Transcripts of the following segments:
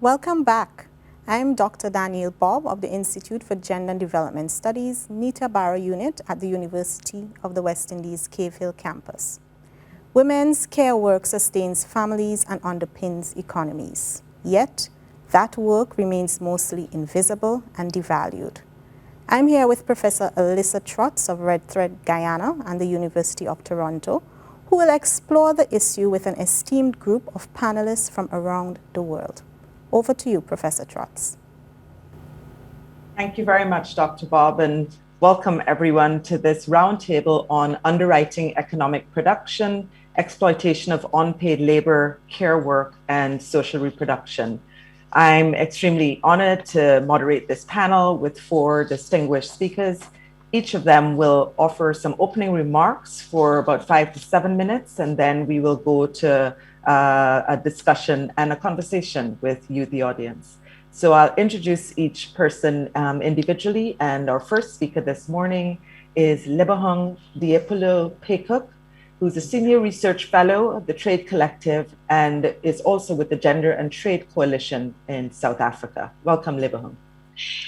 Welcome back. I'm Dr. Danielle Bob of the Institute for Gender and Development Studies, NITA Barrow Unit at the University of the West Indies Cave Hill campus. Women's care work sustains families and underpins economies. Yet, that work remains mostly invisible and devalued. I'm here with Professor Alissa Trotz of Red Thread, Guyana and the University of Toronto, who will explore the issue with an esteemed group of panelists from around the world. Over to you, Professor Trotz. Thank you very much, Dr. Bob, and welcome everyone to this roundtable on underwriting economic production, exploitation of unpaid labor, care work, and social reproduction. I'm extremely honored to moderate this panel with 4 distinguished speakers. Each of them will offer some opening remarks for about 5 to 7 minutes, and then we will go to a discussion and a conversation with you, the audience. So I'll introduce each person individually, and our first speaker this morning is Lebohang Liepollo Pheko, who's a Senior Research Fellow of the Trade Collective and is also with the Gender and Trade Coalition in South Africa. Welcome, Lebohang.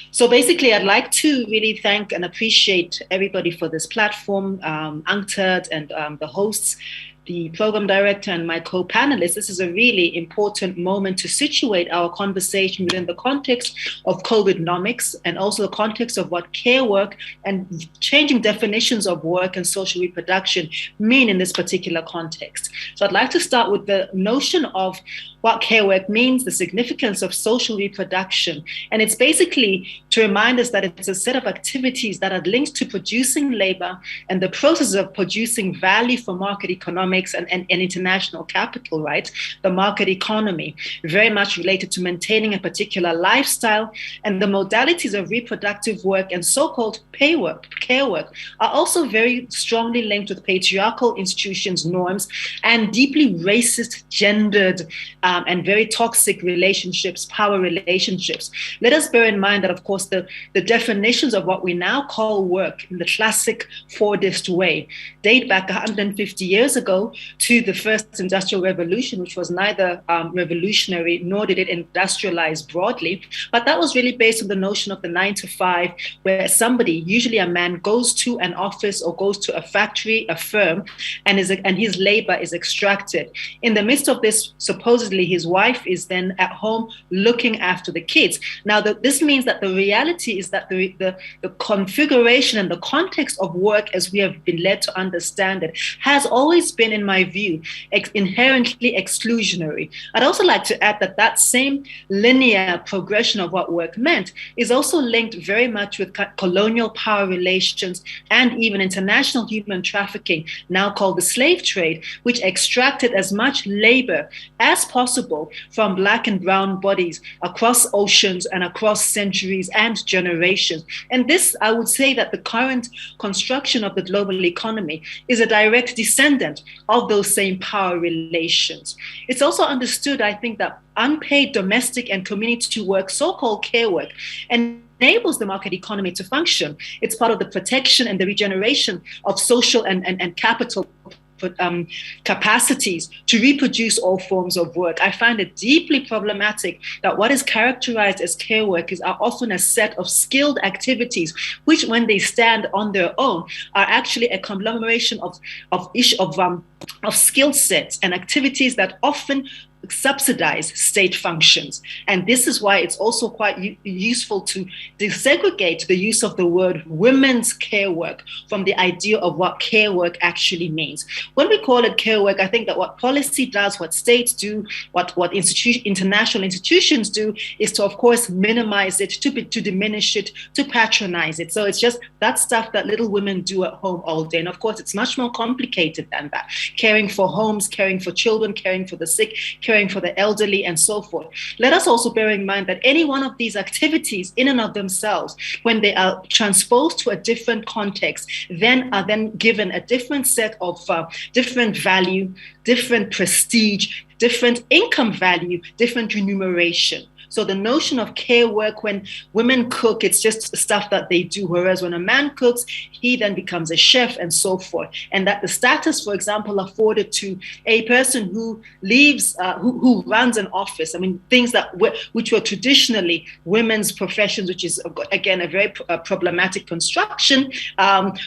So basically, I'd like to really thank and appreciate everybody for this platform, UNCTAD and the hosts, the program director and my co-panelists. This is a really important moment to situate our conversation within the context of COVIDnomics and also the context of what care work and changing definitions of work and social reproduction mean in this particular context. So I'd like to start with the notion of what care work means, the significance of social reproduction. And it's basically to remind us that it's a set of activities that are linked to producing labor and the process of producing value for market economics and international capital, right? The market economy, very much related to maintaining a particular lifestyle, and the modalities of reproductive work and so-called pay work, care work, are also very strongly linked with patriarchal institutions, norms, and deeply racist, gendered, and very toxic relationships, power relationships. Let us bear in mind that, of course, the definitions of what we now call work in the classic Fordist way date back 150 years ago to the first industrial revolution, which was neither revolutionary nor did it industrialize broadly, but that was really based on the notion of the 9 to 5, where somebody, usually a man, goes to an office or goes to a factory, a firm, and his labor is extracted. In the midst of this, supposedly his wife is then at home looking after the kids. Now, this means that the reality is that the configuration and the context of work, as we have been led to understand it, has always been, in my view, inherently exclusionary. I'd also like to add that that same linear progression of what work meant is also linked very much with colonial power relations and even international human trafficking, now called the slave trade, which extracted as much labor as possible from Black and brown bodies across oceans and across centuries and generations. And this, I would say that the current construction of the global economy is a direct descendant of those same power relations. It's also understood, I think, that unpaid domestic and community work, so-called care work, enables the market economy to function. It's part of the protection and the regeneration of social and capital capacities to reproduce all forms of work. I find it deeply problematic that what is characterized as care work are often a set of skilled activities, which, when they stand on their own, are actually a conglomeration of skill sets and activities that often subsidize state functions. And this is why it's also quite useful to desegregate the use of the word women's care work from the idea of what care work actually means. When we call it care work, I think that what policy does, what states do, what international institutions do, is to, of course, minimize it, to diminish it, to patronize it. So it's just that stuff that little women do at home all day. And of course, it's much more complicated than that. Caring for homes, caring for children, caring for the sick, caring for the elderly, and so forth. Let us also bear in mind that any one of these activities in and of themselves, when they are transposed to a different context, are then given a different set of different value, different prestige, different income value, different remuneration. So the notion of care work, when women cook, it's just stuff that they do, whereas when a man cooks, he then becomes a chef and so forth. And that the status, for example, afforded to a person who leaves, who runs an office, I mean, things that which were traditionally women's professions, which is, again, a very problematic construction.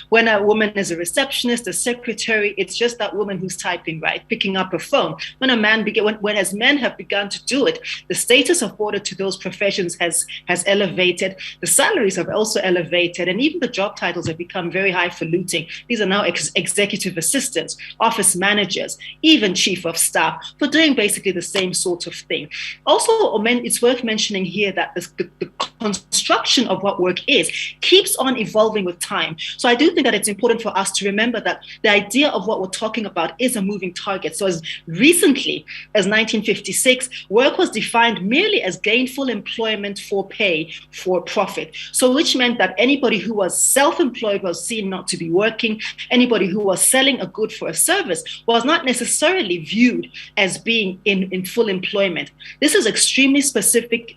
When a woman is a receptionist, a secretary, it's just that woman who's typing, right, picking up a phone. When a man when as men have begun to do it, the status afforded to those professions has elevated. The salaries have also elevated, and even the job titles have become very highfalutin. These are now executive assistants, office managers, even chief of staff, for doing basically the same sort of thing. Also, it's worth mentioning here that the construction of what work is keeps on evolving with time. So I do think that it's important for us to remember that the idea of what we're talking about is a moving target. So as recently as 1956, work was defined merely as gainful employment for pay, for profit. So which meant that anybody who was self-employed was seen not to be working. Anybody who was selling a good for a service was not necessarily viewed as being in full employment. This is extremely specific,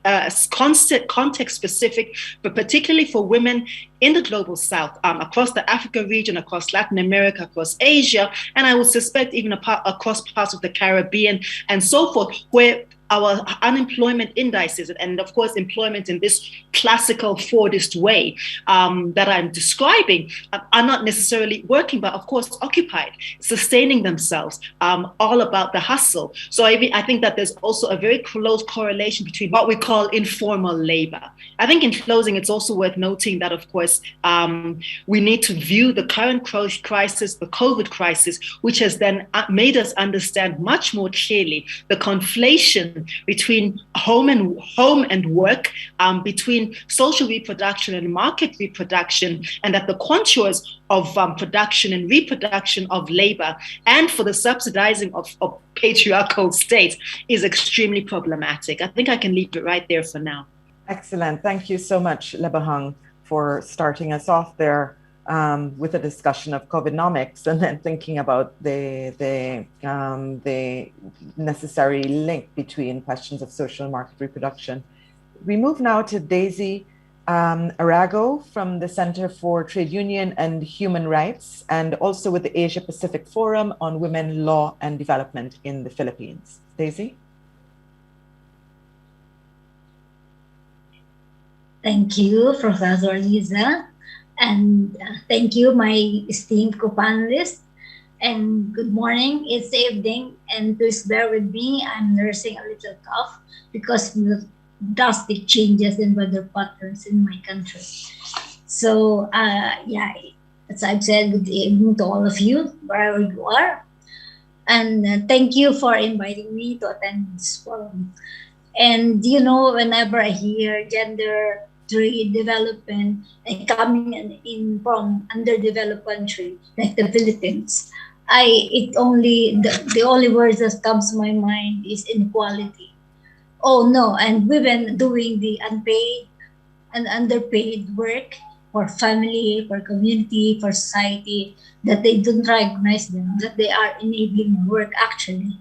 context specific, but particularly for women in the global south, across the Africa region, across Latin America, across Asia, and I would suspect even across parts of the Caribbean and so forth, where our unemployment indices, and of course employment in this classical Fordist way that I'm describing, are not necessarily working, but of course occupied, sustaining themselves, all about the hustle. So I think that there's also a very close correlation between what we call informal labor. I think in closing, it's also worth noting that, of course, we need to view the current crisis, the COVID crisis, which has then made us understand much more clearly the conflation between home and work, between social reproduction and market reproduction, and that the contours of production and reproduction of labor and for the subsidizing of patriarchal states is extremely problematic. I think I can leave it right there for now. Excellent. Thank you so much, Lebohang, for starting us off there with a discussion of COVIDnomics, and then thinking about the necessary link between questions of social and market reproduction. We move now to Daisy Arago from the Center for Trade Union and Human Rights, and also with the Asia Pacific Forum on Women, Law and Development in the Philippines. Daisy? Thank you, Professor Lisa. And thank you, my esteemed co-panelists. And good morning, it's evening, and please bear with me. I'm nursing a little cough because of the drastic changes in weather patterns in my country. So, yeah, as I've said, good evening to all of you, wherever you are. And thank you for inviting me to attend this forum. And, you know, whenever I hear gender, trade, development, and coming in from underdeveloped country like the Philippines, the only words that comes to my mind is inequality. Oh no, and women doing the unpaid and underpaid work for family, for community, for society, that they don't recognize them, that they are enabling work actually.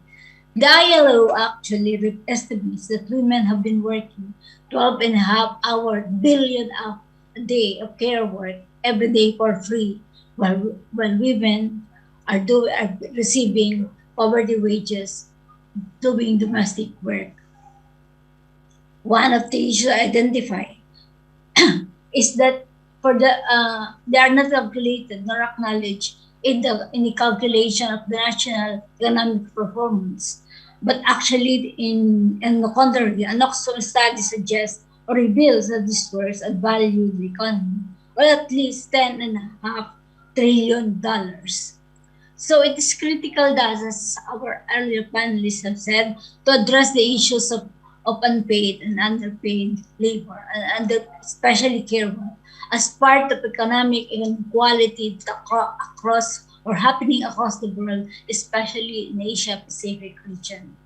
The ILO actually estimates that women have been working 12.5 billion hours a day of care work every day for free, while women are receiving poverty wages doing domestic work. One of the issues identified is that they are not calculated nor acknowledged in the calculation of the national economic performance. But actually, in the contrary, an Oxford study suggests or reveals that these works add value to the economy, or at least $10.5 trillion. So it is critical that, as our earlier panelists have said, to address the issues of unpaid and underpaid labor, and especially care work, as part of economic inequality across or happening across the world, especially in Asia Pacific region.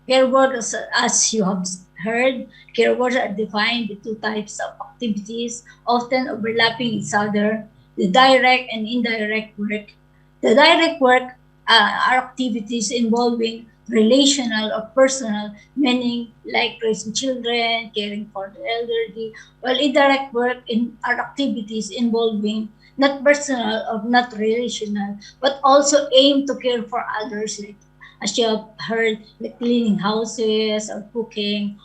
Care workers, as you have heard, care workers are defined into two types of activities, often overlapping each other: the direct and indirect work. The direct work are activities involving relational or personal, meaning like raising children, caring for the elderly, while indirect work are activities involving not personal or not relational, but also aim to care for others, like as you have heard, like cleaning houses or cooking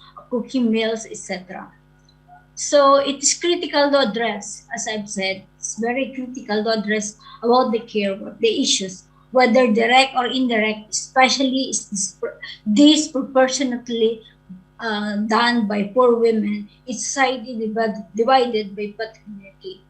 meals, etc. So it is critical to address, as I've said, it's very critical to address about the care work, the issues, whether direct or indirect, especially is disproportionately done by poor women. It's society divided by patriarchy.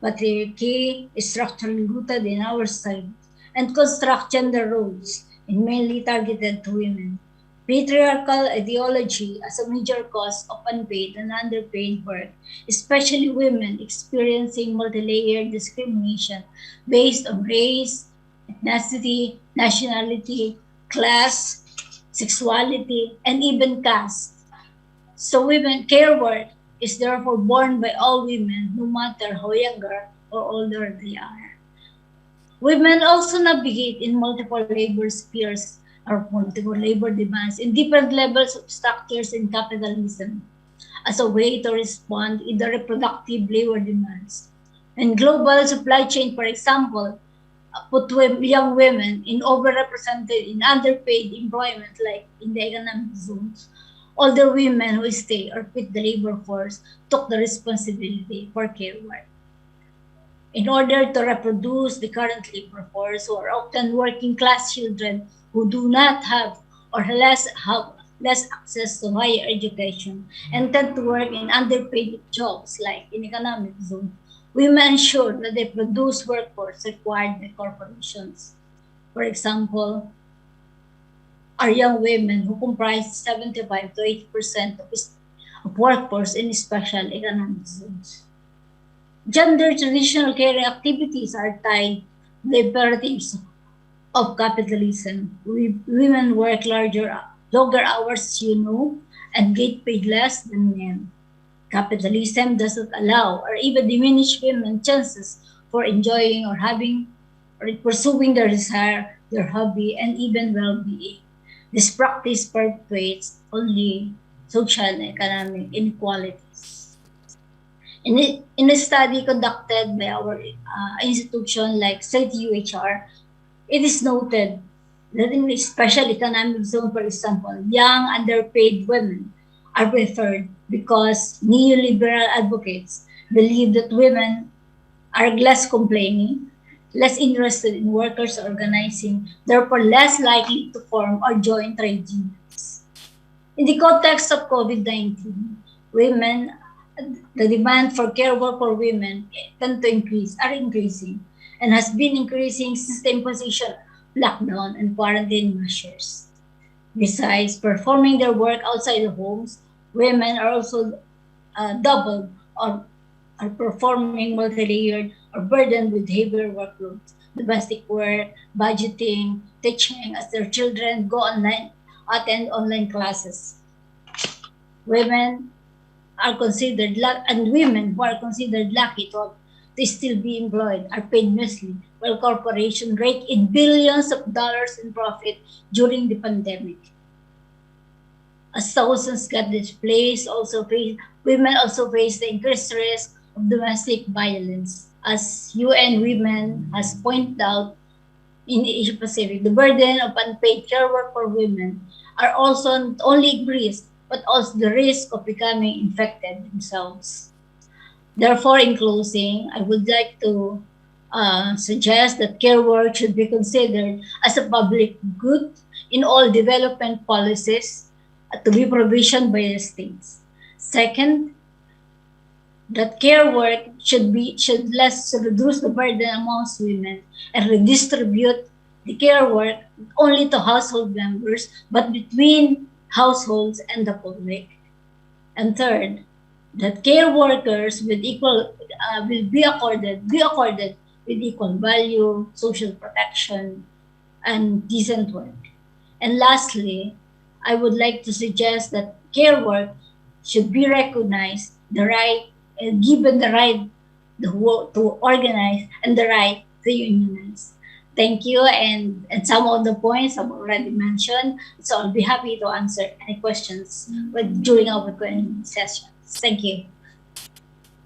Patriarchy is structurally rooted in our society and construct gender roles and mainly targeted to women. Patriarchal ideology as a major cause of unpaid and underpaid work, especially women experiencing multi-layered discrimination based on race, ethnicity, nationality, class, sexuality, and even caste. So women care work is therefore borne by all women, no matter how younger or older they are. Women also navigate in multiple labor spheres or multiple labor demands in different levels of structures in capitalism as a way to respond in the reproductive labor demands. And global supply chain, for example, put young women in overrepresented in underpaid employment like in the economic zones. Older women who stay or quit the labor force took the responsibility for care work. In order to reproduce the current labor force, who are often working class children who do not have or have less access to higher education and tend to work in underpaid jobs like in economic zone, women ensure that they produce workforce required by corporations. For example, are young women who comprise 75 to 80% of workforce in special economic zones. Gender traditional caring activities are tied to the imperatives of capitalism. Women work longer hours, and get paid less than men. Capitalism doesn't allow or even diminish women's chances for enjoying or pursuing their desire, their hobby, and even well-being. This practice perpetuates only social and economic inequalities. In a study conducted by our institution like CTUHR, it is noted that in a special economic zone, for example, young underpaid women are preferred because neoliberal advocates believe that women are less complaining, less interested in workers organizing, therefore less likely to form or join trade unions. In the context of COVID-19, the demand for care work for women are increasing, and has been increasing since the imposition of lockdown and quarantine measures. Besides performing their work outside the homes, women are also doubled or are performing multi-layered or burdened with heavier workloads, domestic work, budgeting, teaching as their children attend online classes. Women who are considered lucky to still be employed are paid mostly, while corporations rake in billions of dollars in profit during the pandemic. As thousands got displaced, women also face the increased risk of domestic violence. As UN Women has pointed out in the Asia Pacific, the burden of unpaid care work for women are also not only increased, but also the risk of becoming infected themselves. Therefore, in closing, I would like to suggest that care work should be considered as a public good in all development policies to be provisioned by the states. Second, that care work should reduce the burden amongst women and redistribute the care work not only to household members but between households and the public. And third, that care workers will be accorded with equal value, social protection, and decent work. And lastly, I would like to suggest that care work should be recognized, given the right to organize and the right to unionize. thank you. And some of the points I've already mentioned. So I'll be happy to answer any questions during our Q&A sessions. Thank you.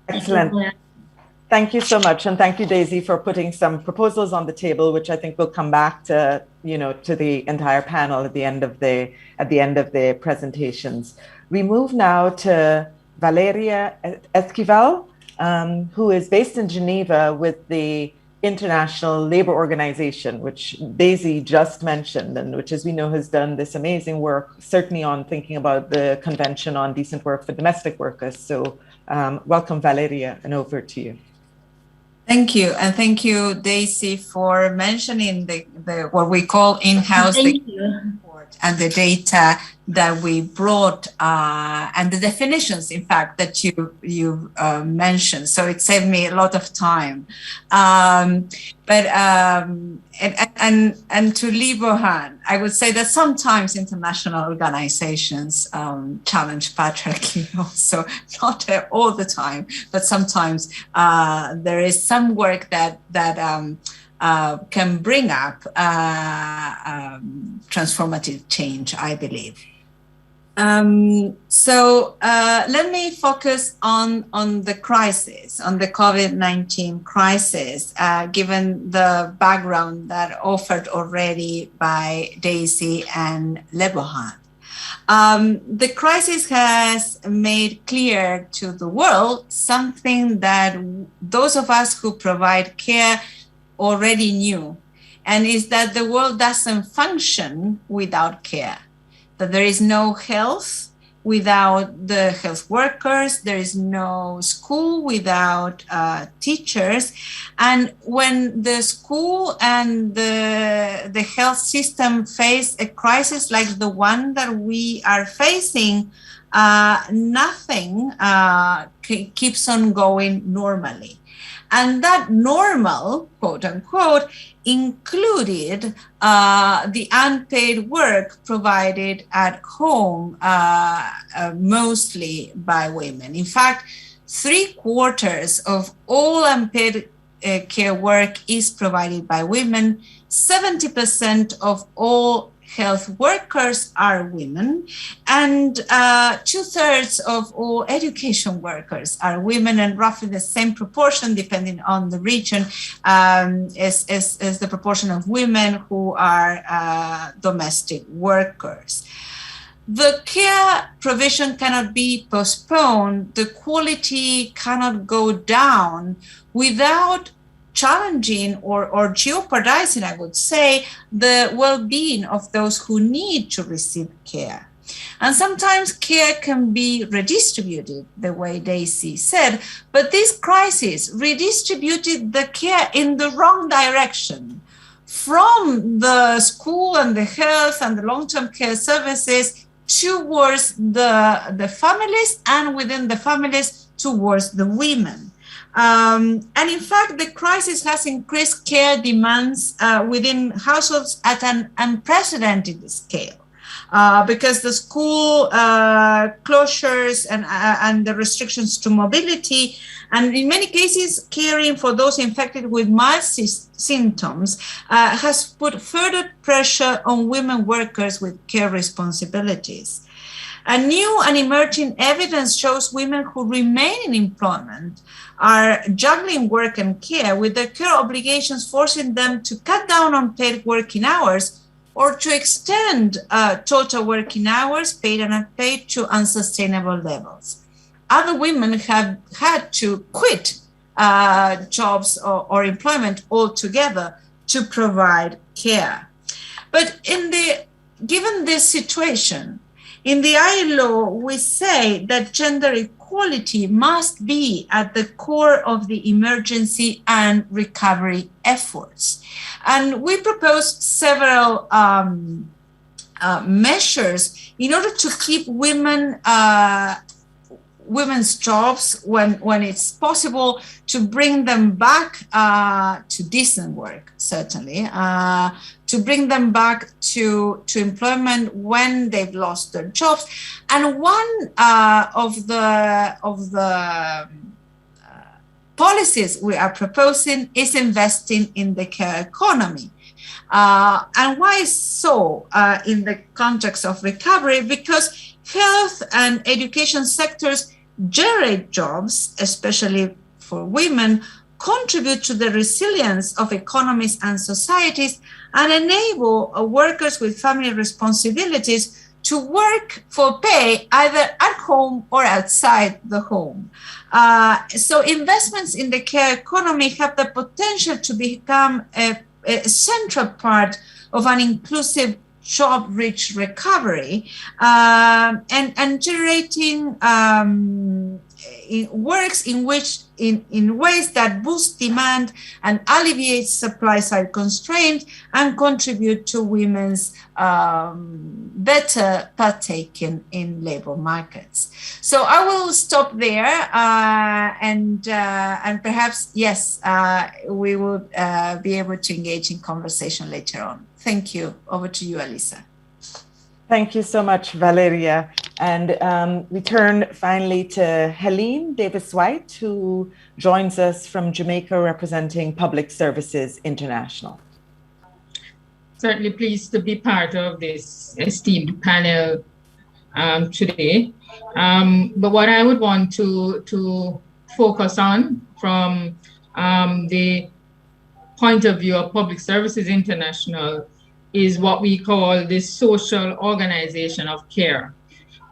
Excellent. Thank you so much. And thank you, Daisy, for putting some proposals on the table, which I think will come back to, to the entire panel at the end of the presentations. We move now to Valeria Esquivel, who is based in Geneva with the International Labour Organization, which Daisy just mentioned, and which, as we know, has done this amazing work, certainly on thinking about the Convention on Decent Work for Domestic Workers. So welcome, Valeria, and over to you. Thank you, and thank you, Daisy, for mentioning the what we call in-house report and the data that we brought and the definitions, in fact, that you mentioned. So it saved me a lot of time. And to Lebohang, I would say that sometimes international organizations challenge patriarchy also, not all the time, but sometimes there is some work that can bring up transformative change, I believe. So let me focus on the crisis, on the COVID-19 crisis, given the background that offered already by Daisy and Lebohang. The crisis has made clear to the world something that those of us who provide care already knew, and is that the world doesn't function without care. That there is no health without the health workers, there is no school without teachers, and when the school and the health system face a crisis like the one that we are facing, nothing keeps on going normally. And that normal, quote unquote, included the unpaid work provided at home, mostly by women. In fact, 3/4 of all unpaid care work is provided by women. 70% of all health workers are women, and 2/3 of all education workers are women, and roughly the same proportion, depending on the region, is the proportion of women who are domestic workers. The care provision cannot be postponed. The quality cannot go down without challenging or jeopardizing, I would say, the well-being of those who need to receive care. And sometimes care can be redistributed, the way Daisy said, but this crisis redistributed the care in the wrong direction, from the school and the health and the long-term care services towards the families, and within the families towards the women. And in fact, the crisis has increased care demands within households at an unprecedented scale, because the school closures and the restrictions to mobility, and in many cases, caring for those infected with mild symptoms has put further pressure on women workers with care responsibilities. And new and emerging evidence shows women who remain in employment are juggling work and care, with their care obligations forcing them to cut down on paid working hours or to extend total working hours, paid and unpaid, to unsustainable levels. Other women have had to quit jobs or employment altogether to provide care. But given this situation, in the ILO, we say that gender equality must be at the core of the emergency and recovery efforts. And we proposed several measures in order to keep women's jobs when it's possible, to bring them back to decent work, certainly, to bring them back to employment when they've lost their jobs. And one of the policies we are proposing is investing in the care economy, And why so in the context of recovery? Because health and education sectors generate jobs, especially for women, contribute to the resilience of economies and societies, and enable workers with family responsibilities to work for pay either at home or outside the home. So investments in the care economy have the potential to become a central part of an inclusive job-rich recovery, and generating works in ways that boost demand and alleviate supply side constraints and contribute to women's better partaking in labor markets. So I will stop there, and perhaps, yes, we will be able to engage in conversation later on. Thank you. Over to you, Alissa. Thank you so much, Valeria. And we turn finally to Helene Davis-Whyte, who joins us from Jamaica representing Public Services International. Certainly pleased to be part of this esteemed panel today. But what I would want to focus on from the point of view of Public Services International is what we call the social organization of care,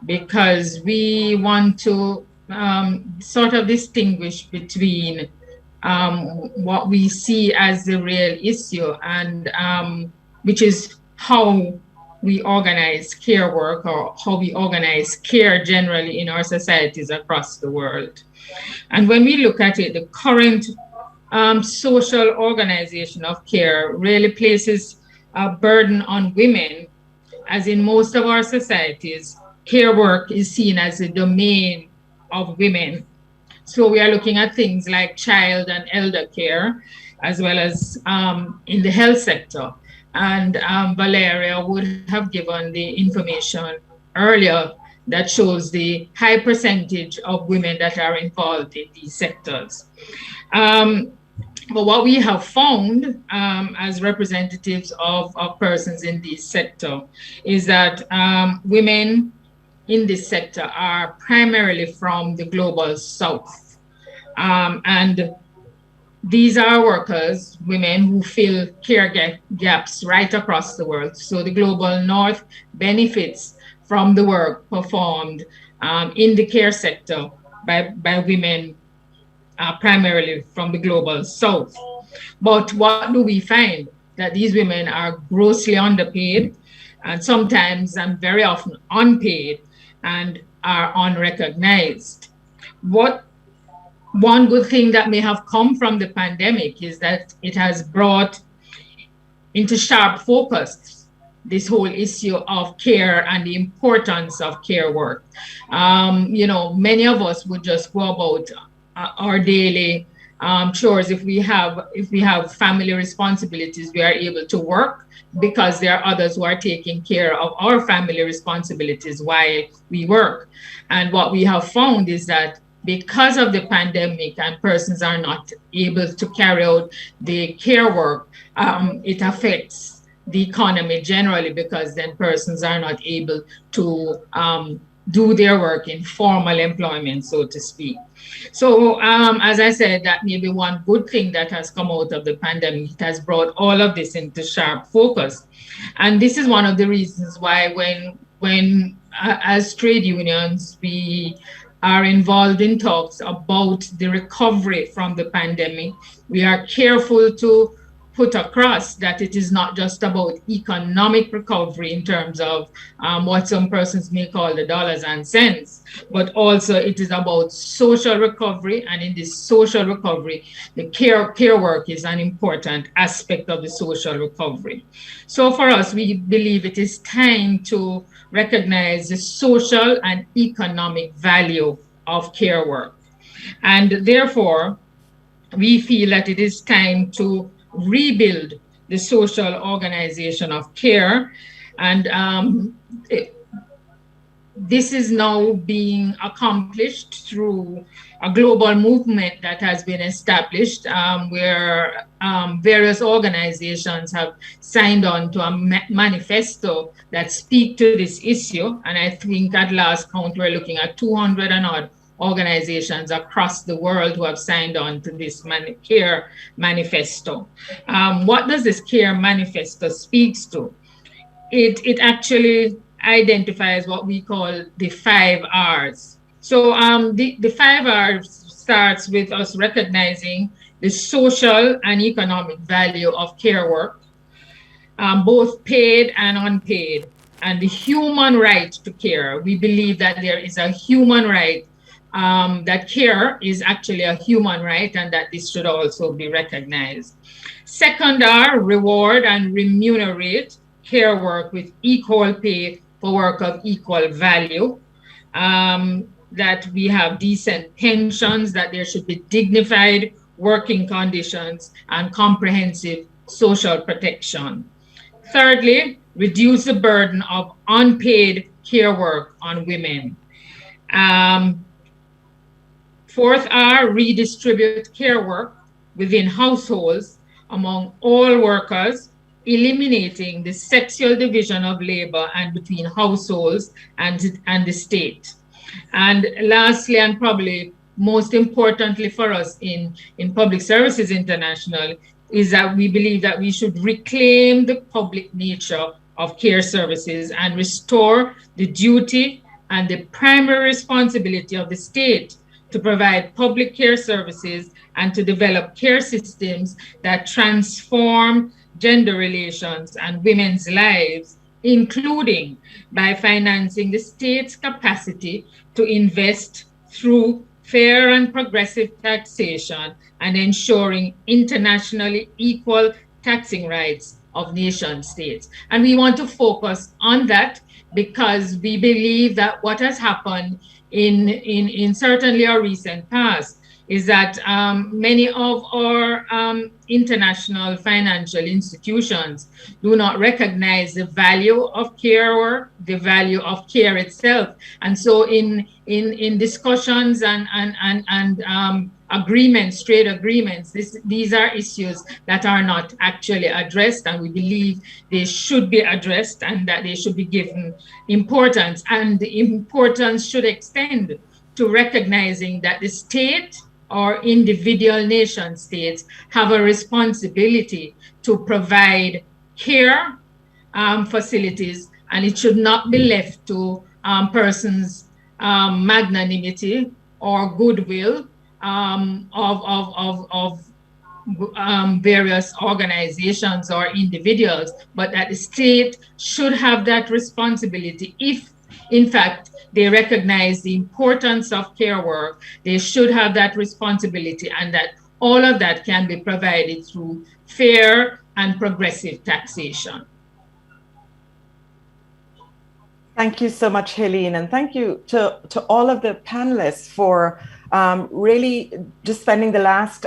because we want to sort of distinguish between what we see as the real issue, and which is how we organize care work, or how we organize care generally in our societies across the world. And when we look at it, the current social organization of care really places a burden on women, as in most of our societies, care work is seen as a domain of women. So we are looking at things like child and elder care, as well as in the health sector. And Valeria would have given the information earlier that shows the high percentage of women that are involved in these sectors. But what we have found as representatives of persons in this sector is that women in this sector are primarily from the global south. And these are workers, women who fill care gaps right across the world. So the global north benefits from the work performed in the care sector by women primarily from the global south. But what do we find? That these women are grossly underpaid, and sometimes and very often unpaid, and are unrecognized. One good thing that may have come from the pandemic is that it has brought into sharp focus this whole issue of care and the importance of care work. You know, many of us would just go about our daily chores. If we have family responsibilities, we are able to work because there are others who are taking care of our family responsibilities while we work. And what we have found is that because of the pandemic and persons are not able to carry out the care work, it affects the economy generally, because then persons are not able to do their work in formal employment, so to speak. So as I said, that may be one good thing that has come out of the pandemic. It has brought all of this into sharp focus. And this is one of the reasons why when as trade unions, we are involved in talks about the recovery from the pandemic, we are careful to put across that it is not just about economic recovery in terms of what some persons may call the dollars and cents, but also it is about social recovery. And in this social recovery, the care work is an important aspect of the social recovery. So for us, we believe it is time to recognize the social and economic value of care work. And therefore, we feel that it is time to rebuild the social organization of care. And this is now being accomplished through a global movement that has been established, where various organizations have signed on to a manifesto that speak to this issue. And I think at last count, we're looking at 200 and odd organizations across the world who have signed on to this CARE manifesto. What does this CARE manifesto speaks to? It actually identifies what we call the 5 R's. So the 5 R's starts with us recognizing the social and economic value of care work, both paid and unpaid, and the human right to care. We believe that there is a human right, that care is actually a human right, and that this should also be recognized. Second R, reward and remunerate care work with equal pay for work of equal value, that we have decent pensions, that there should be dignified working conditions and comprehensive social protection. Thirdly, reduce the burden of unpaid care work on women. Fourth R, redistribute care work within households among all workers, eliminating the sexual division of labor and between households and the state. And lastly, and probably most importantly for us in Public Services International, is that we believe that we should reclaim the public nature of care services and restore the duty and the primary responsibility of the state to provide public care services and to develop care systems that transform gender relations and women's lives, including by financing the state's capacity to invest through fair and progressive taxation and ensuring internationally equal taxing rights of nation states. And we want to focus on that because we believe that what has happened in certainly our recent past is that many of our international financial institutions do not recognize the value of care work, the value of care itself. And so in discussions and agreements, trade agreements, these are issues that are not actually addressed, and we believe they should be addressed and that they should be given importance. And the importance should extend to recognizing that the state or individual nation states have a responsibility to provide care facilities, and it should not be left to persons' magnanimity or goodwill of various organizations or individuals, but that the state should have that responsibility. If, in fact, they recognize the importance of care work, they should have that responsibility, and that all of that can be provided through fair and progressive taxation. Thank you so much, Helene, and thank you to all of the panelists for really just spending the last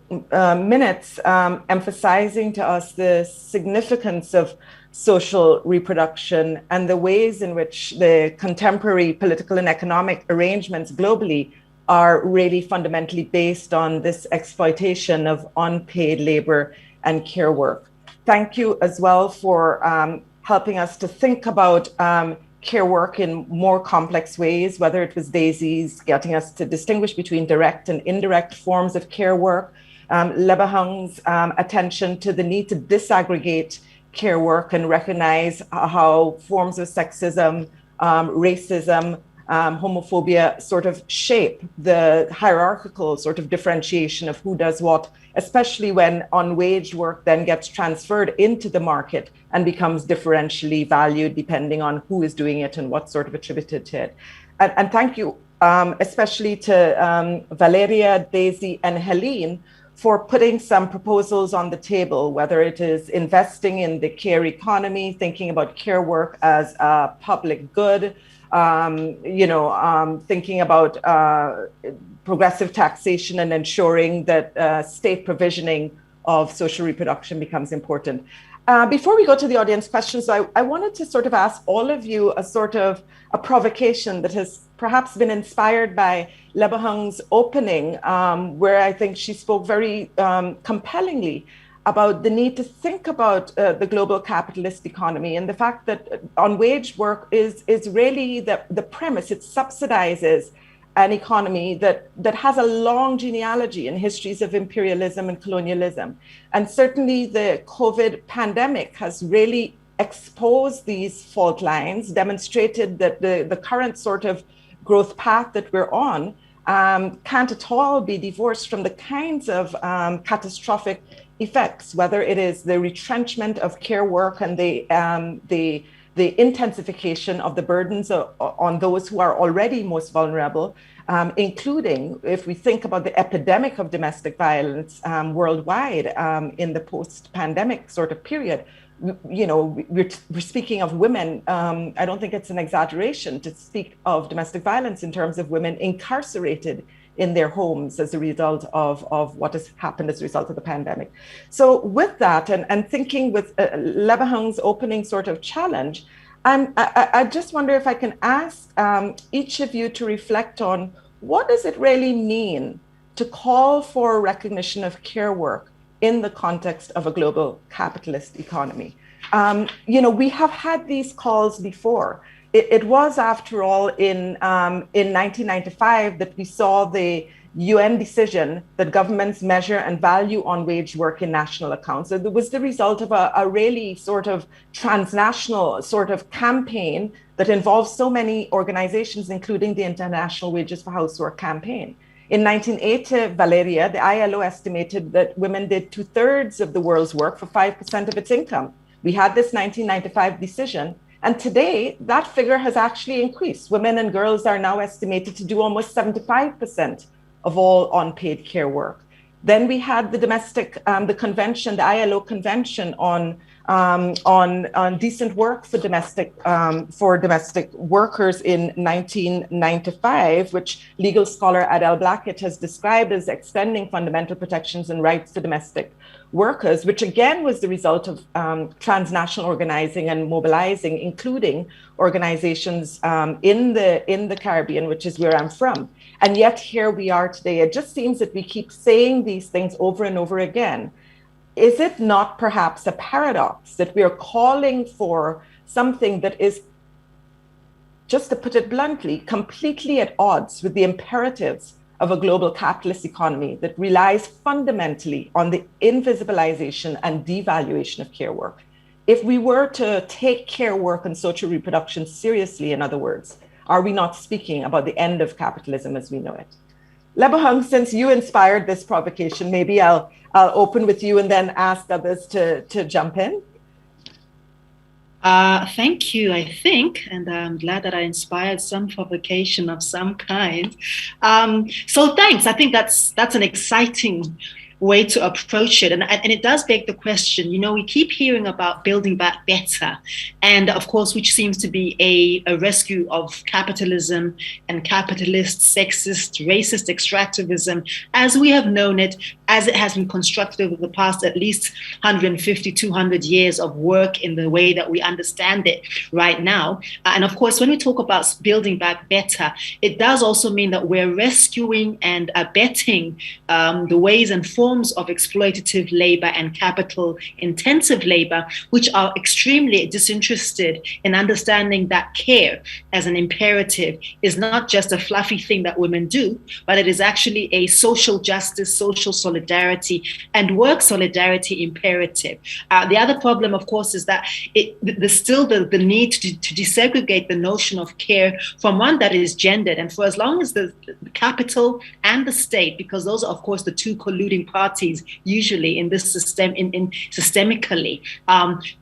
minutes emphasizing to us the significance of social reproduction and the ways in which the contemporary political and economic arrangements globally are really fundamentally based on this exploitation of unpaid labor and care work. Thank you as well for helping us to think about care work in more complex ways, whether it was Daisy's getting us to distinguish between direct and indirect forms of care work, Lebohang's attention to the need to disaggregate care work and recognize how forms of sexism, racism, homophobia sort of shape the hierarchical sort of differentiation of who does what, especially when unwaged work then gets transferred into the market and becomes differentially valued depending on who is doing it and what's sort of attributed to it. And thank you especially to Valeria, Daisy, and Helene for putting some proposals on the table, whether it is investing in the care economy, thinking about care work as a public good, thinking about progressive taxation and ensuring that state provisioning of social reproduction becomes important. Before we go to the audience questions, I wanted to sort of ask all of you a provocation that has perhaps been inspired by Lebohang's opening, where I think she spoke very compellingly about the need to think about the global capitalist economy and the fact that on wage work is really the premise. It subsidizes an economy that has a long genealogy in histories of imperialism and colonialism. And certainly the COVID pandemic has really exposed these fault lines, demonstrated that the current sort of growth path that we're on can't at all be divorced from the kinds of catastrophic effects, whether it is the retrenchment of care work and the intensification of the burdens on those who are already most vulnerable, including if we think about the epidemic of domestic violence worldwide in the post-pandemic sort of period. You know, we're speaking of women. I don't think it's an exaggeration to speak of domestic violence in terms of women incarcerated in their homes as a result of what has happened as a result of the pandemic. So with that, and thinking with Lebohang's opening sort of challenge, I just wonder if I can ask each of you to reflect on what does it really mean to call for recognition of care work in the context of a global capitalist economy. You know, we have had these calls before. It was, after all, in 1995 that we saw the UN decision that governments measure and value on wage work in national accounts. So it was the result of a really sort of transnational sort of campaign that involves so many organizations, including the International Wages for Housework campaign. In 1980, Valeria, the ILO estimated that women did 2/3 of the world's work for 5% of its income. We had this 1995 decision. And today, that figure has actually increased. Women and girls are now estimated to do almost 75% of all unpaid care work. Then we had the convention, the ILO convention on decent work for domestic workers in 1995, which legal scholar Adele Blackett has described as extending fundamental protections and rights to domestic workers, which again was the result of transnational organizing and mobilizing, including organizations in the Caribbean, which is where I'm from. And yet here we are today. It just seems that we keep saying these things over and over again. Is it not perhaps a paradox that we are calling for something that is, just to put it bluntly, completely at odds with the imperatives of a global capitalist economy that relies fundamentally on the invisibilization and devaluation of care work? If we were to take care work and social reproduction seriously, in other words, are we not speaking about the end of capitalism as we know it? Lebohang, since you inspired this provocation, maybe I'll open with you and then ask others to jump in. Thank you, I think, and I'm glad that I inspired some provocation of some kind. So thanks. I think that's an exciting way to approach it. And it does beg the question, you know, we keep hearing about building back better. And of course, which seems to be a rescue of capitalism and capitalist, sexist, racist extractivism, as we have known it, as it has been constructed over the past at least 150, 200 years of work in the way that we understand it right now. And of course, when we talk about building back better, it does also mean that we're rescuing and abetting the ways and forms of exploitative labor and capital intensive labor, which are extremely disinterested in understanding that care as an imperative is not just a fluffy thing that women do, but it is actually a social justice, social solidarity, and work solidarity imperative. The other problem, of course, is that there's still the need to desegregate the notion of care from one that is gendered. And for as long as the capital and the state, because those are, of course, the two colluding parties usually in this system, systemically,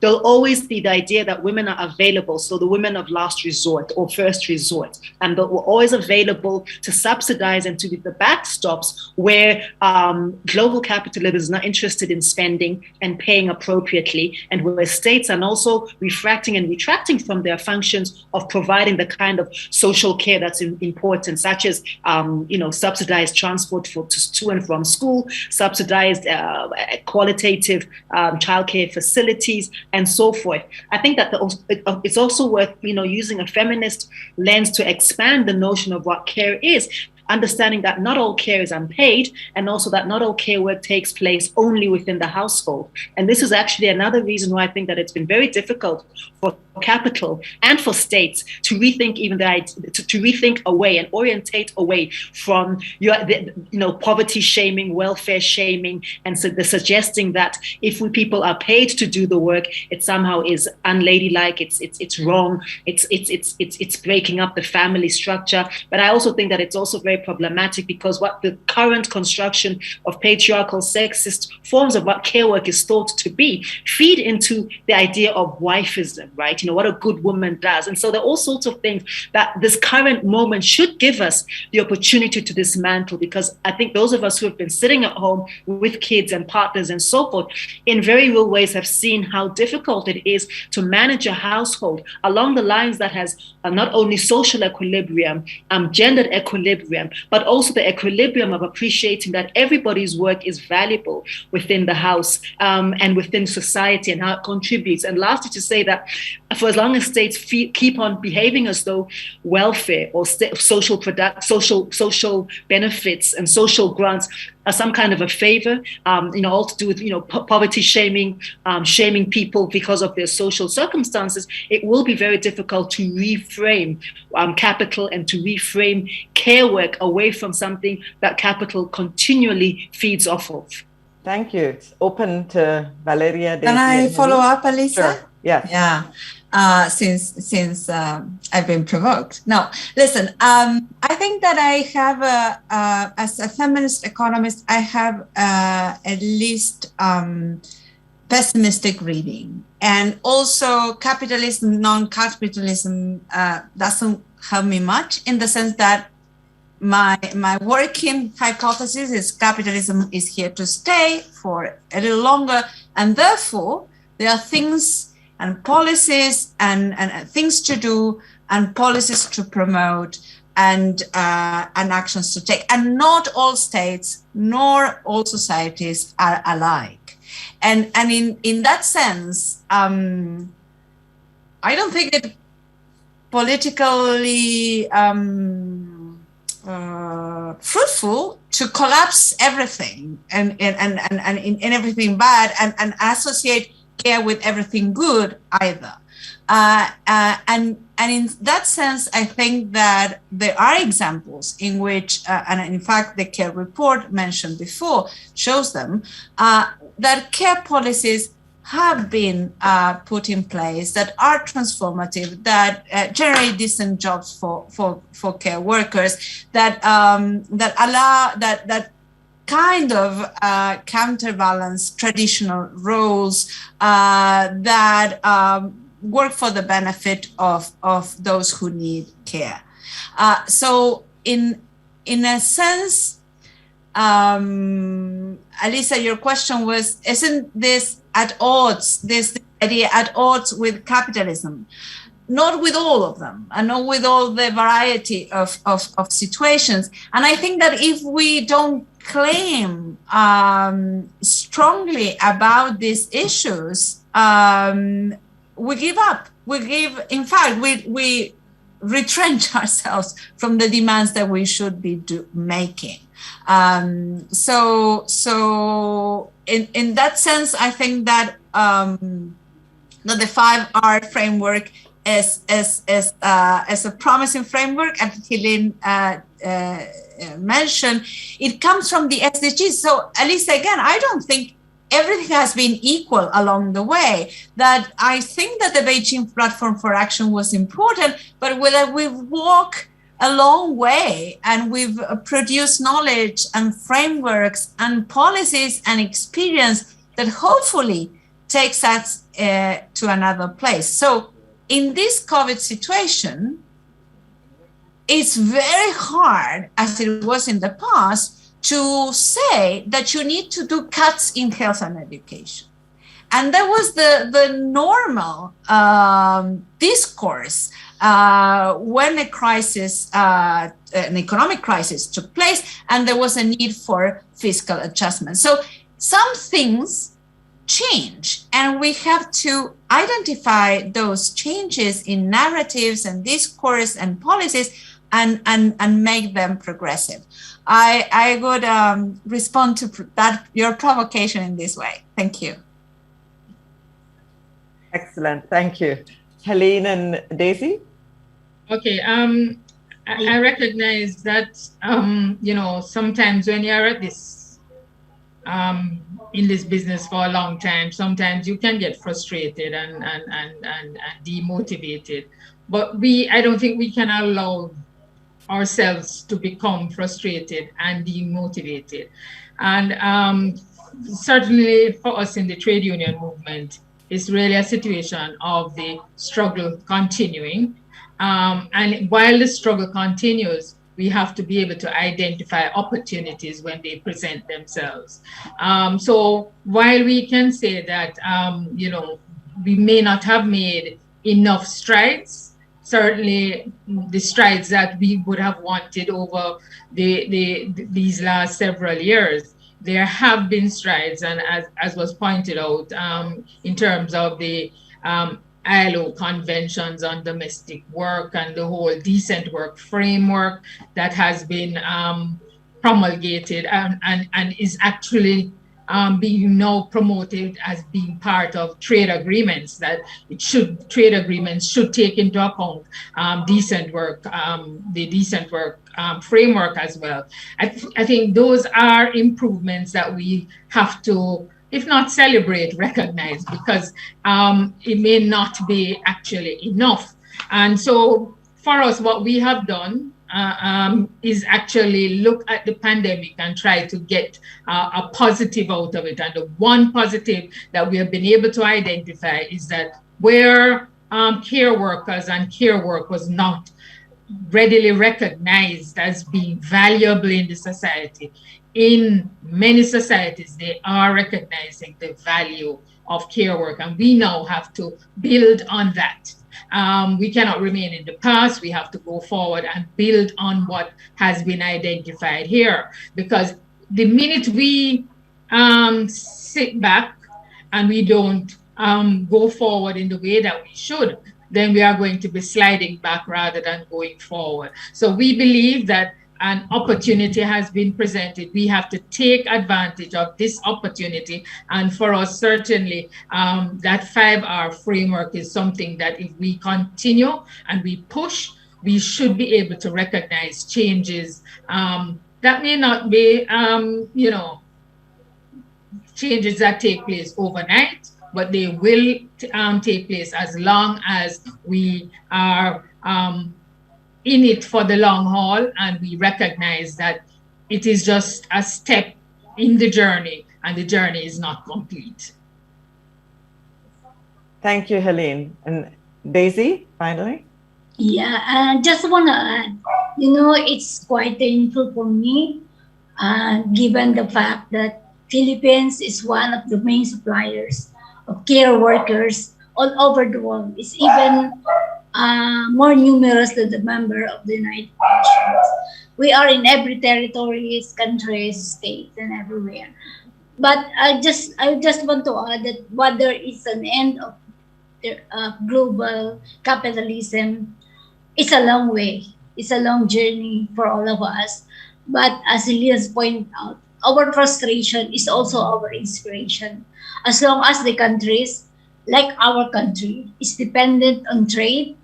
there'll always be the idea that women are available, so the women of last resort or first resort, and that we're always available to subsidize and to be the backstops where global capitalism is not interested in spending and paying appropriately, and where states are also refracting and retracting from their functions of providing the kind of social care that's important, such as subsidized transport to and from school, subsidized qualitative childcare facilities, and so forth. I think that it's also worth, using a feminist lens to expand the notion of what care is, understanding that not all care is unpaid, and also that not all care work takes place only within the household. And this is actually another reason why I think that it's been very difficult for capital and for states to rethink to rethink away and orientate away from poverty shaming, welfare shaming, and so the suggesting that if people are paid to do the work, it somehow is unladylike, it's wrong, it's breaking up the family structure. But I also think that it's also very problematic because what the current construction of patriarchal, sexist forms of what care work is thought to be feed into the idea of wifism, right? What a good woman does. And so there are all sorts of things that this current moment should give us the opportunity to dismantle, because I think those of us who have been sitting at home with kids and partners and so forth, in very real ways have seen how difficult it is to manage a household along the lines that has not only social equilibrium, gendered equilibrium, but also the equilibrium of appreciating that everybody's work is valuable within the house and within society and how it contributes. And lastly, to say that for as long as states keep on behaving as though welfare or social benefits and social grants are some kind of a favor, all to do with poverty shaming, shaming people because of their social circumstances, it will be very difficult to reframe capital and to reframe care work away from something that capital continually feeds off of. Thank you. It's open to Valeria. Can I follow up, Alissa? Sure. Yes. Yeah. Since I've been provoked. Now, listen, I think that I have, as a feminist economist, I have at least pessimistic reading. And also capitalism, non-capitalism doesn't help me much, in the sense that my working hypothesis is capitalism is here to stay for a little longer, and therefore there are things and policies and things to do and policies to promote and actions to take. And not all states nor all societies are alike. And in that sense, I don't think it politically fruitful to collapse everything and everything bad and associate care with everything good either. And in that sense, I think that there are examples in which, and in fact, the care report mentioned before shows them, that care policies have been put in place that are transformative, that generate decent jobs for care workers, that allow that kind of counterbalance traditional roles that work for the benefit of those who need care. So in a sense, Alissa, your question was, isn't this at odds, this idea at odds with capitalism? Not with all of them, and not with all the variety of situations. And I think that if we don't claim strongly about these issues, we give up. In fact, we retrench ourselves from the demands that we should be making. So in that sense, I think that the 5R framework is a promising framework, and Helene mentioned, it comes from the SDGs. So Alissa, again, I don't think everything has been equal along the way. That I think that the Beijing Platform for Action was important, but we've walked a long way, and we've produced knowledge and frameworks and policies and experience that hopefully takes us to another place. So in this COVID situation, it's very hard, as it was in the past, to say that you need to do cuts in health and education. And that was the normal discourse when a crisis, an economic crisis took place, and there was a need for fiscal adjustment. So some things change, and we have to identify those changes in narratives and discourse and policies and make them progressive. I would respond to that, your provocation, in this way. Thank you. Excellent, thank you. Helene and Daisy? Okay, I recognize that, you know, sometimes when you're at this, in this business for a long time, sometimes you can get frustrated and demotivated. But I don't think we can allow ourselves to become frustrated and demotivated. And certainly for us in the trade union movement, it's really a situation of the struggle continuing. And while the struggle continues, we have to be able to identify opportunities when they present themselves. So while we can say that, you know, we may not have made enough strides, certainly the strides that we would have wanted over these last several years, there have been strides, and as was pointed out, in terms of the ILO conventions on domestic work and the whole decent work framework that has been promulgated and is actually being now promoted as being part of trade agreements, that trade agreements should take into account decent work, the decent work framework as well. I think those are improvements that we have to, if not celebrate, recognize, because it may not be actually enough. And so for us, what we have done is actually look at the pandemic and try to get a positive out of it. And the one positive that we have been able to identify is that where care workers and care work was not readily recognized as being valuable in the society, in many societies, they are recognizing the value of care work, and we now have to build on that. We cannot remain in the past. We have to go forward and build on what has been identified here, because the minute we sit back and we don't go forward in the way that we should, then we are going to be sliding back rather than going forward. So we believe that an opportunity has been presented. We have to take advantage of this opportunity. And for us, certainly, that 5R framework is something that if we continue and we push, we should be able to recognize changes that may not be, you know, changes that take place overnight, but they will take place as long as we are in it for the long haul, and we recognize that it is just a step in the journey, and the journey is not complete. Thank you, Helene. And Daisy, finally? Yeah, I just want to add, you know, it's quite painful for me, given the fact that Philippines is one of the main suppliers of care workers all over the world. It's even more numerous than the member of the United Nations. We are in every territory, countries, states, and everywhere. But I just want to add that whether it's an end of global capitalism, it's a long way. It's a long journey for all of us. But as Elias pointed out, our frustration is also our inspiration. As long as the countries, like our country, is dependent on trade,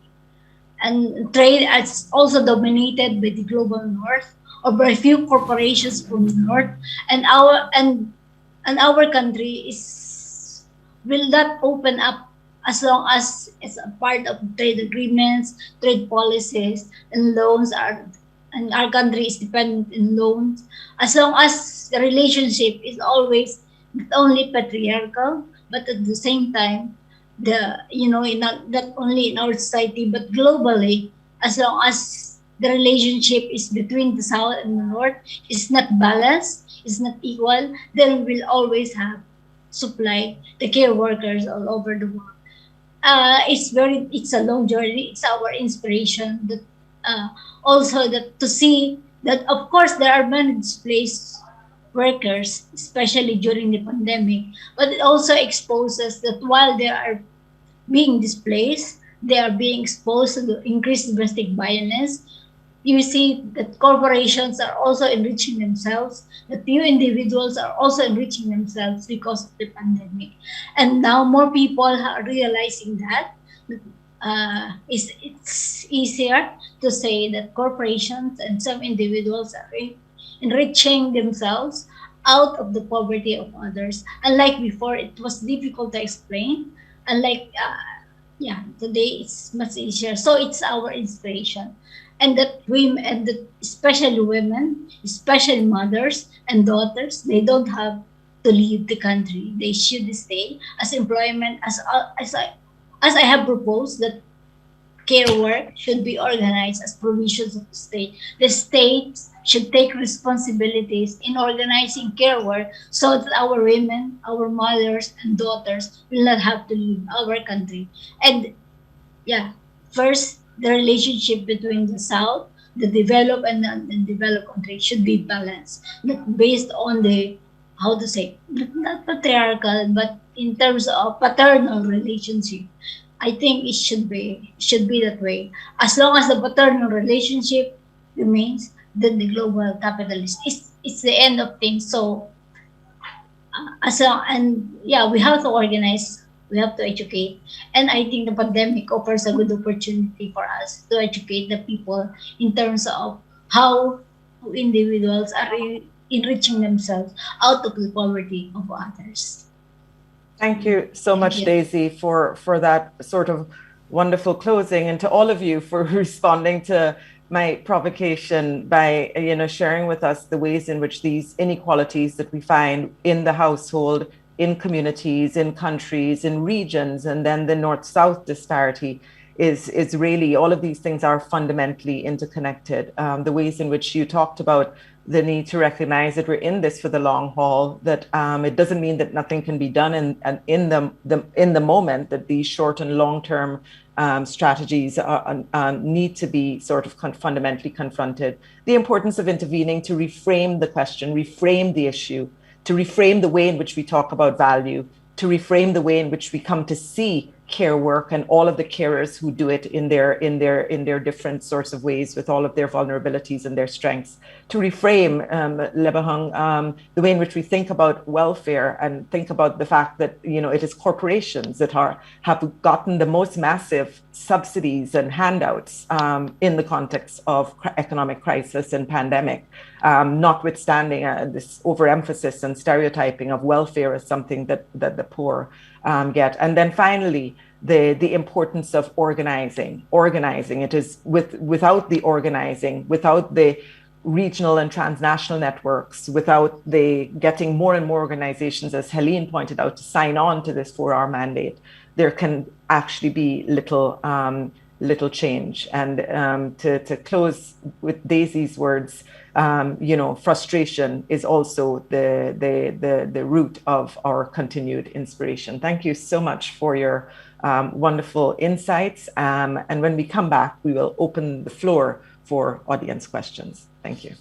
and trade is also dominated by the global north or by a few corporations from the north, and our country will not open up as long as it's a part of trade agreements, trade policies, and loans and our country is dependent in loans. As long as the relationship is always not only patriarchal, but at the same time, not only in our society but globally, as long as the relationship is between the south and the north is not balanced, is not equal, then we will always have supply the care workers all over the world. It's a long journey. It's our inspiration that also that to see that of course there are many displaced workers, especially during the pandemic, but it also exposes that while they are being displaced, they are being exposed to the increased domestic violence. You see that corporations are also enriching themselves, that few individuals are also enriching themselves because of the pandemic. And now more people are realizing that it's easier to say that corporations and some individuals are enriching themselves out of the poverty of others. Unlike before, it was difficult to explain. Unlike, today it's much easier. So it's our inspiration. And that women, and that especially women, especially mothers and daughters, they don't have to leave the country. They should stay as employment, as I have proposed that care work should be organized as provisions of the state. The state should take responsibilities in organizing care work so that our women, our mothers and daughters will not have to leave our country. And first, the relationship between the South, the developed and the undeveloped country should be balanced, not based on the, how to say, not patriarchal, but in terms of paternal relationship. I think it should be that way. As long as the paternal relationship remains, then the global capitalist it's the end of things. So we have to organize, we have to educate, and I think the pandemic offers a good opportunity for us to educate the people in terms of how individuals are enriching themselves out of the poverty of others. Thank you so much, Daisy, for that sort of wonderful closing, and to all of you for responding to my provocation by sharing with us the ways in which these inequalities that we find in the household, in communities, in countries, in regions, and then the north-south disparity is really, all of these things are fundamentally interconnected. The ways in which you talked about the need to recognize that we're in this for the long haul, that it doesn't mean that nothing can be done in the moment, that these short and long-term strategies need to be sort of fundamentally confronted. The importance of intervening to reframe the question, reframe the issue, to reframe the way in which we talk about value, to reframe the way in which we come to see care work and all of the carers who do it in their different sorts of ways, with all of their vulnerabilities and their strengths, to reframe Lebohang, the way in which we think about welfare and think about the fact that it is corporations that have gotten the most massive subsidies and handouts in the context of economic crisis and pandemic, notwithstanding this overemphasis and stereotyping of welfare as something that the poor get. And then finally, the importance of organizing. It is without the organizing, without the regional and transnational networks, without the getting more and more organizations, as Helene pointed out, to sign on to this 4-hour mandate, there can actually be little change. And to close with Daisy's words, frustration is also the root of our continued inspiration. Thank you so much for your wonderful insights. And when we come back, we will open the floor for audience questions. Thank you.